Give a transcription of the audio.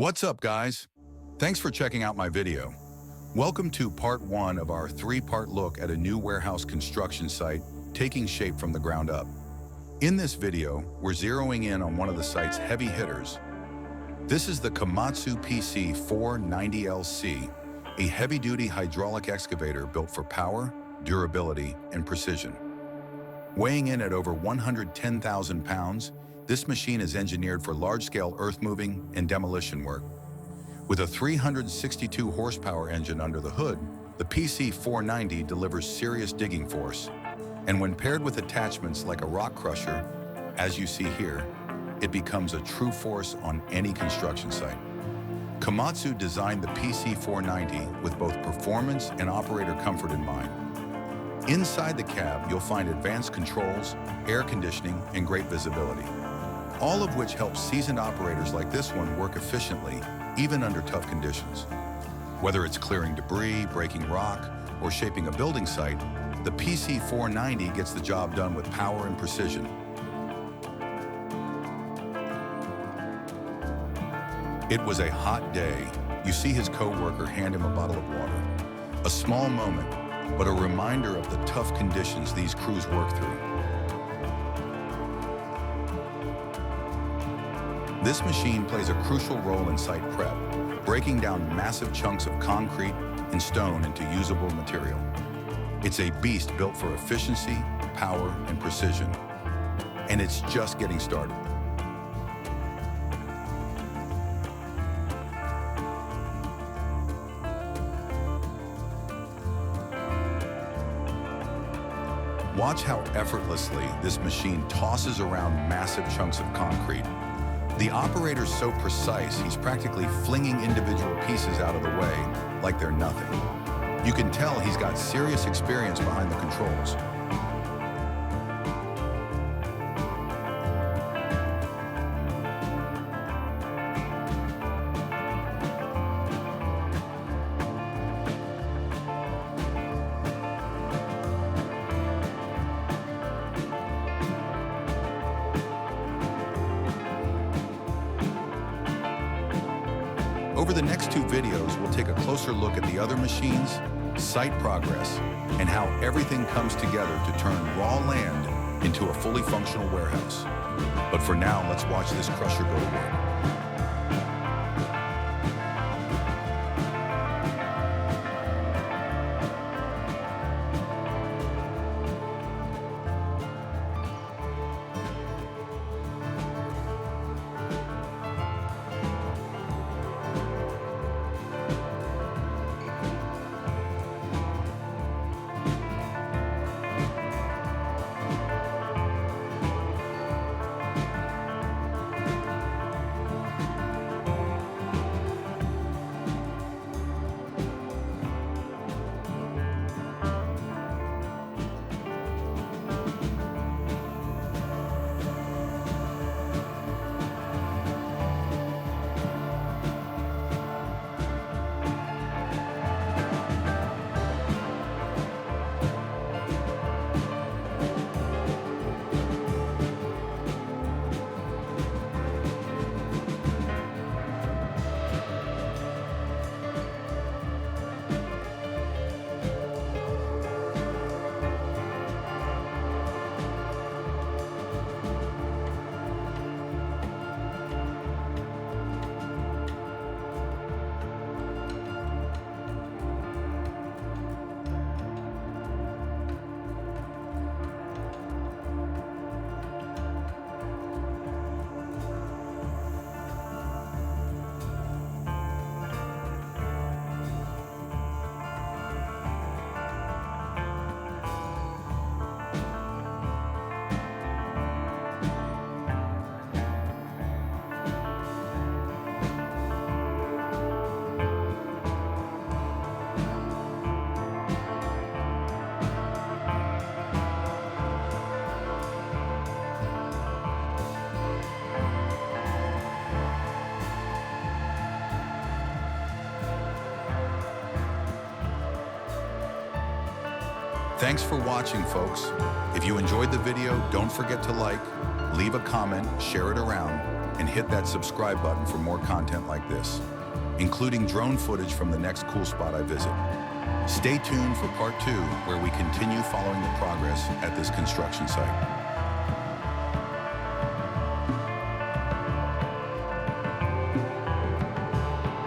What's up, guys? Thanks for checking out my video. Welcome to part 1 of our 3-part look at a new warehouse construction site taking shape from the ground up. In this video, we're zeroing in on one of the site's heavy hitters. This is the Komatsu PC490LC, a heavy-duty hydraulic excavator built for power, durability, and precision. Weighing in at over 110,000 pounds, this machine is engineered for large-scale earth-moving and demolition work. With a 362 horsepower engine under the hood, the PC490 delivers serious digging force. And when paired with attachments like a rock crusher, as you see here, it becomes a true force on any construction site. Komatsu designed the PC490 with both performance and operator comfort in mind. Inside the cab, you'll find advanced controls, air conditioning, and great visibility, all of which help seasoned operators like this one work efficiently, even under tough conditions. Whether it's clearing debris, breaking rock, or shaping a building site, the PC490 gets the job done with power and precision. It was a hot day. You see his co-worker hand him a bottle of water. A small moment, but a reminder of the tough conditions these crews work through. This machine plays a crucial role in site prep, breaking down massive chunks of concrete and stone into usable material. It's a beast built for efficiency, power, and precision. And it's just getting started. Watch how effortlessly this machine tosses around massive chunks of concrete. The operator's so precise, he's practically flinging individual pieces out of the way like they're nothing. You can tell he's got serious experience behind the controls. Over the next 2 videos, we'll take a closer look at the other machines, site progress, and how everything comes together to turn raw land into a fully functional warehouse. But for now, let's watch this crusher go to work. Thanks for watching, folks. If you enjoyed the video, don't forget to like, leave a comment, share it around, and hit that subscribe button for more content like this, including drone footage from the next cool spot I visit. Stay tuned for part 2, where we continue following the progress at this construction site.